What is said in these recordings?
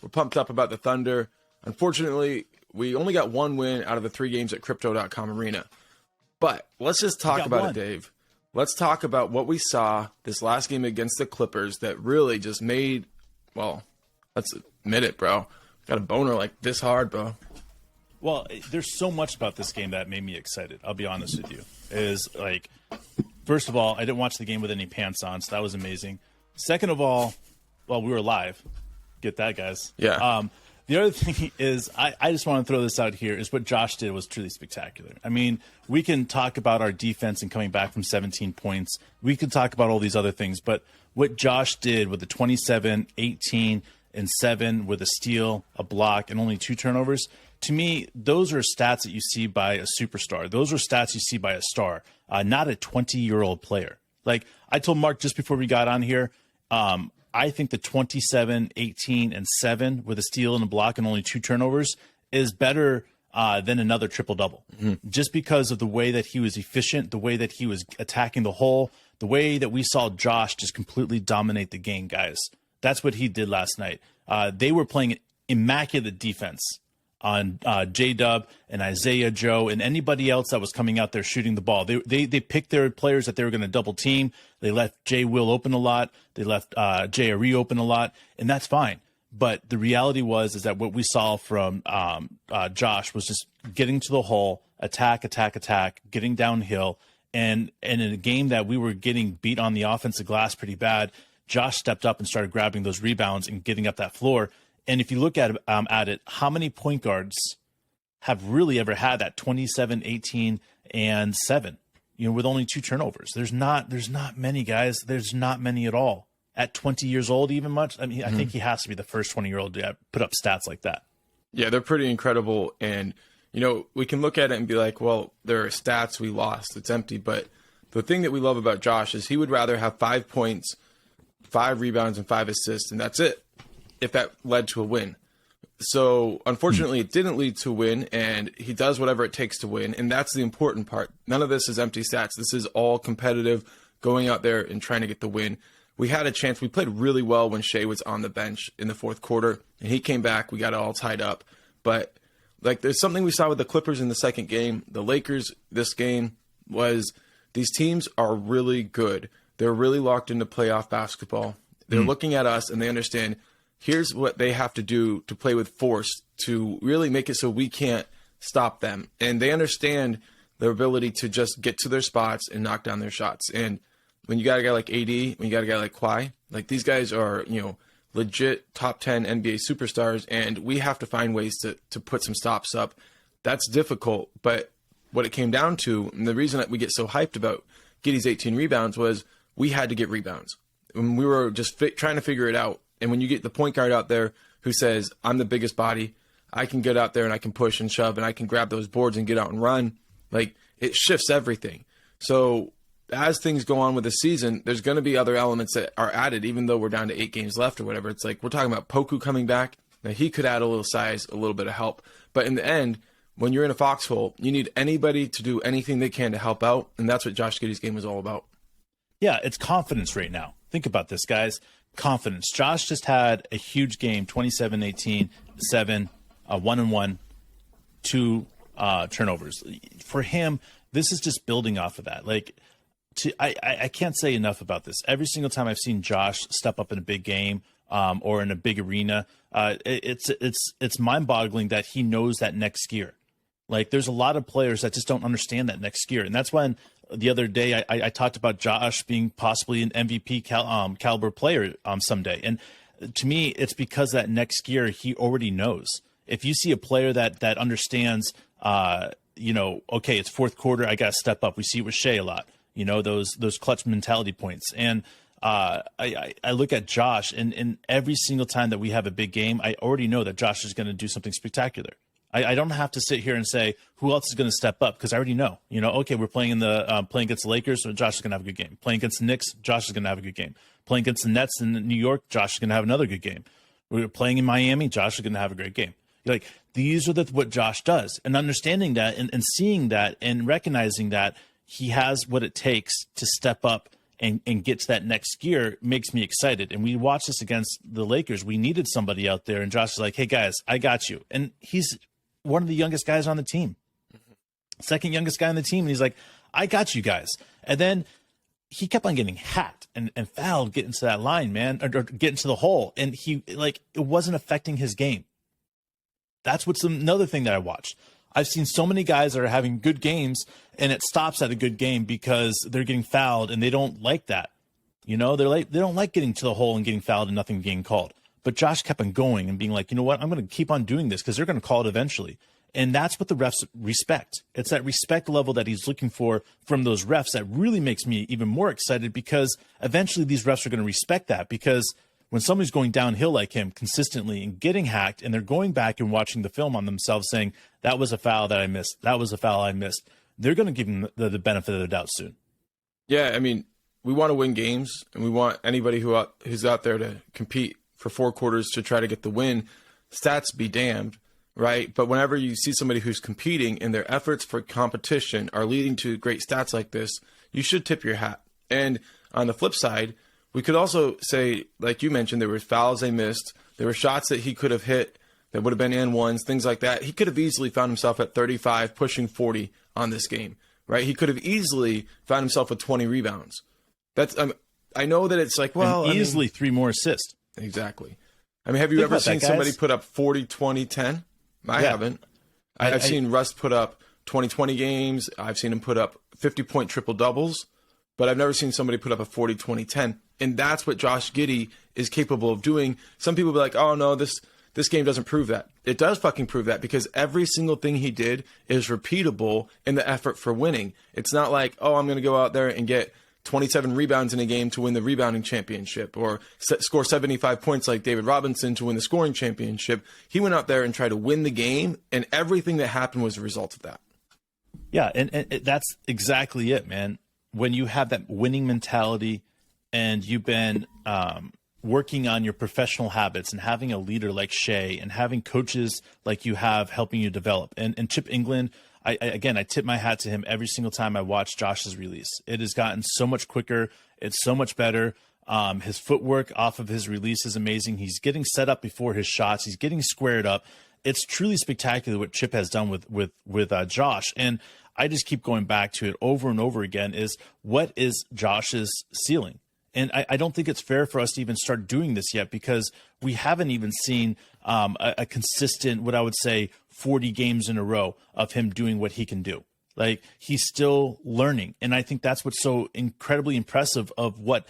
We're pumped up about the Thunder. Unfortunately, we only got one win out of the 3 games at Crypto.com Arena. But let's just talk about it, Dave. Let's talk about what we saw this last game against the Clippers that really just made, well, let's admit it, bro. Got a boner like this hard, bro. Well, there's so much about this game that made me excited. I'll be honest with you. Is like, first of all, I didn't watch the game with any pants on, so that was amazing. Second of all, well, we were live. Get that, guys. Yeah. The other thing is, I just want to throw this out here, is what Josh did was truly spectacular. I mean, we can talk about our defense and coming back from 17 points. We could talk about all these other things, but what Josh did with the 27, 18, and 7 with a steal, a block, and only 2 turnovers, to me, those are stats that you see by a superstar. Those are stats you see by a star, not a 20-year-old player. Like I told Mark just before we got on here, I think the 27, 18, and 7 with a steal and a block and only 2 turnovers is better than another triple-double. Just because of the way that he was efficient, the way that he was attacking the hole, the way that we saw Josh just completely dominate the game, guys. That's what he did last night. They were playing immaculate defense on J-Dub and Isaiah Joe and anybody else that was coming out there shooting the ball. They picked their players that they were going to double team. They left Jay Will open a lot. They left Jay Ari open a lot, and that's fine. But the reality is that what we saw from Josh was just getting to the hole, attack, getting downhill, and in a game that we were getting beat on the offensive glass pretty bad, Josh stepped up and started grabbing those rebounds and getting up that floor. And if you look at it, how many point guards have really ever had that 27, 18, and 7, with only 2 turnovers? There's not many, guys. There's not many at all. At 20 years old, even much. I mean, I think he has to be the first 20-year-old to put up stats like that. Yeah, they're pretty incredible. And, we can look at it and be like, well, there are stats we lost. It's empty. But the thing that we love about Josh is he would rather have 5 points, 5 rebounds, and 5 assists, and that's it, if that led to a win. So unfortunately, it didn't lead to a win, and he does whatever it takes to win, and that's the important part. None of this is empty stats. This is all competitive, going out there and trying to get the win. We had a chance. We played really well when Shea was on the bench in the 4th quarter, and he came back. We got it all tied up. But there's something we saw with the Clippers in the 2nd game. The Lakers this game was these teams are really good. They're really locked into playoff basketball. They're looking at us, and they understand here's what they have to do to play with force to really make it so we can't stop them. And they understand their ability to just get to their spots and knock down their shots. And when you got a guy like AD, when you got a guy like Kawhi, these guys are, legit top 10 NBA superstars, and we have to find ways to put some stops up. That's difficult, but what it came down to, and the reason that we get so hyped about Giddey's 18 rebounds was we had to get rebounds. And we were just trying to figure it out. And when you get the point guard out there who says, I'm the biggest body, I can get out there and I can push and shove and I can grab those boards and get out and run, it shifts everything. So as things go on with the season, there's going to be other elements that are added, even though we're down to 8 games left or whatever. It's we're talking about Poku coming back. Now, he could add a little size, a little bit of help. But in the end, when you're in a foxhole, you need anybody to do anything they can to help out. And that's what Josh Giddey's game was all about. Yeah, it's confidence right now. Think about this, guys. Confidence. Josh just had a huge game, 27, 18, 7, 1-1, 2 turnovers. For him, this is just building off of that. I can't say enough about this. Every single time I've seen Josh step up in a big game or in a big arena, it's mind-boggling that he knows that next gear. There's a lot of players that just don't understand that next gear. And that's when the other day I talked about Josh being possibly an MVP caliber player someday. And to me, it's because that next gear he already knows. If you see a player that understands, okay, it's 4th quarter, I got to step up. We see it with Shea a lot. Those clutch mentality points. And I look at Josh, and every single time that we have a big game, I already know that Josh is going to do something spectacular. I don't have to sit here and say who else is going to step up, because I already know. Okay, we're playing playing against the Lakers, so Josh is going to have a good game. Playing against the Knicks, Josh is going to have a good game. Playing against the Nets in New York, Josh is going to have another good game. We're playing in Miami, Josh is going to have a great game. These are what Josh does, and understanding that and seeing that and recognizing that he has what it takes to step up and get to that next gear makes me excited. And we watched this against the Lakers. We needed somebody out there, and Josh is like, hey, guys, I got you. And he's one of the youngest guys on the team, second youngest guy on the team. And he's like, I got you guys. And then he kept on getting hacked and fouled, getting to that line, man, or getting to the hole. And it wasn't affecting his game. That's what's another thing that I watched. I've seen so many guys that are having good games and it stops at a good game because they're getting fouled and they don't like that. They don't like getting to the hole and getting fouled and nothing being called. But Josh kept on going and being like, you know what? I'm going to keep on doing this because they're going to call it eventually. And that's what the refs respect. It's that respect level that he's looking for from those refs that really makes me even more excited, because eventually these refs are going to respect that, because when somebody's going downhill like him consistently and getting hacked, and they're going back and watching the film on themselves saying, that was a foul that I missed, that was a foul I missed, they're going to give him the benefit of the doubt soon. Yeah, I mean, we want to win games, and we want anybody who's out there to compete for 4 quarters to try to get the win. Stats be damned, right? But whenever you see somebody who's competing and their efforts for competition are leading to great stats like this, you should tip your hat. And on the flip side, we could also say, like you mentioned, there were fouls they missed. There were shots that he could have hit that would have been and ones, things like that. He could have easily found himself at 35, pushing 40 on this game, right? He could have easily found himself with 20 rebounds. That's I know that it's like, well, and easily 3 more assists. Exactly. I mean, have you ever seen somebody put up 40, 20, 10? I haven't. I've seen Russ put up 20-20 games. I've seen him put up 50-point triple-doubles. But I've never seen somebody put up a 40, 20, 10. And that's what Josh Giddey is capable of doing. Some people be like, oh, no, this game doesn't prove that. It does fucking prove that, because every single thing he did is repeatable in the effort for winning. It's not like, oh, I'm going to go out there and get 27 rebounds in a game to win the rebounding championship, or score 75 points like David Robinson to win the scoring championship. He went out there and tried to win the game, and everything that happened was a result of that. Yeah, and that's exactly it, man. When you have that winning mentality and you've been working on your professional habits and having a leader like Shea and having coaches like you have helping you develop. And Chip England, I tip my hat to him every single time I watch Josh's release. It has gotten so much quicker. It's so much better. His footwork off of his release is amazing. He's getting set up before his shots. He's getting squared up. It's truly spectacular what Chip has done with Josh. And I just keep going back to it over and over again, is what is Josh's ceiling? And I don't think it's fair for us to even start doing this yet, because we haven't even seen a consistent, what I would say, 40 games in a row of him doing what he can do. Like, he's still learning. And I think that's what's so incredibly impressive of what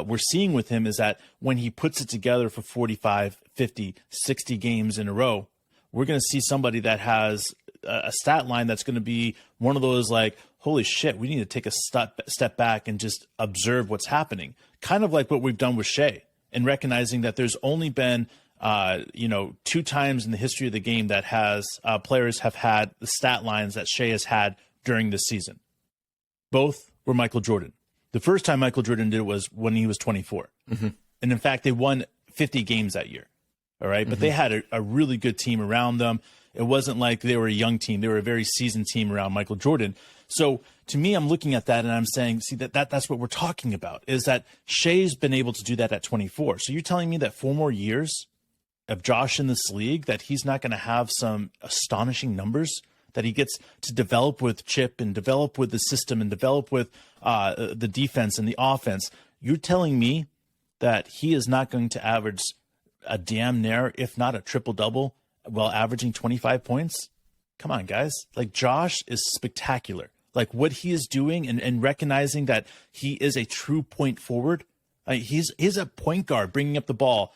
we're seeing with him, is that when he puts it together for 45, 50, 60 games in a row, we're going to see somebody that has a stat line that's going to be one of those like, holy shit, we need to take a step back and just observe what's happening. Kind of like what we've done with Shea, and recognizing that there's only been, 2 times in the history of the game that has players have had the stat lines that Shea has had during this season. Both were Michael Jordan. The first time Michael Jordan did it was when he was 24. Mm-hmm. And in fact, they won 50 games that year. All right. But they had a really good team around them. It wasn't like they were a young team. They were a very seasoned team around Michael Jordan. So to me, I'm looking at that and I'm saying, see, that's what we're talking about, is that Shea's been able to do that at 24. So you're telling me that 4 more years of Josh in this league, that he's not going to have some astonishing numbers, that he gets to develop with Chip and develop with the system and develop with the defense and the offense. You're telling me that he is not going to average a damn near, if not a triple-double, while averaging 25 points? Come on, guys. Like, Josh is spectacular. Like, what he is doing and recognizing that he is a true point forward. He's a point guard bringing up the ball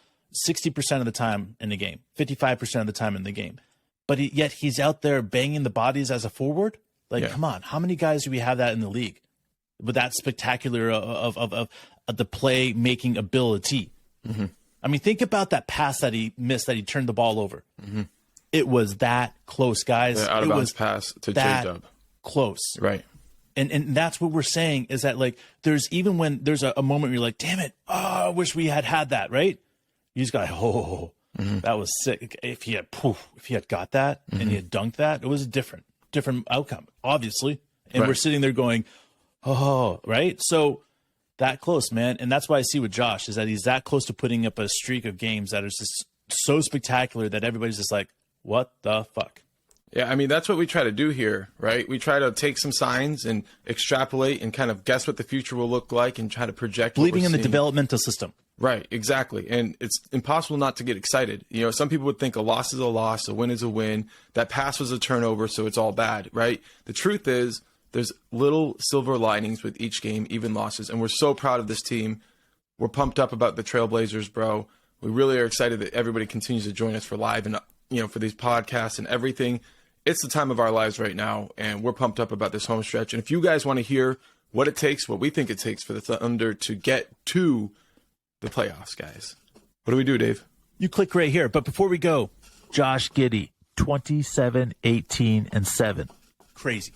60% of the time in the game, 55% of the time in the game. But yet he's out there banging the bodies as a forward. Like, Come on. How many guys do we have that in the league with that spectacular of the play-making ability? Mm-hmm. I mean, think about that pass that he missed, that he turned the ball over. Mm-hmm. It was that close, guys. The out-of-bounds pass to J-Dub. Close. Right. And that's what we're saying, is that, like, there's even when there's a moment where you're like, damn it, I wish we had that, right? You just got, that was sick. If he had got that and he had dunked that, it was a different outcome, obviously. And we're sitting there going, right? So that close, man. And that's why I see with Josh is that he's that close to putting up a streak of games that is just so spectacular that everybody's just like, what the fuck? Yeah, I mean, that's what we try to do here, right? We try to take some signs and extrapolate and kind of guess what the future will look like and try to project. Believing in the developmental system. Right, exactly. And it's impossible not to get excited. You know, some people would think a loss is a loss, a win is a win, that pass was a turnover, so it's all bad, right? The truth is there's little silver linings with each game, even losses. And we're so proud of this team. We're pumped up about the Trailblazers, bro. We really are excited that everybody continues to join us for live and, you know, for these podcasts and everything. It's the time of our lives right now, and we're pumped up about this home stretch. And if you guys want to hear what it takes, what we think it takes for the Thunder to get to the playoffs, guys, what do we do, Dave? You click right here. But before we go, Josh Giddey, 27, 18, and 7. Crazy.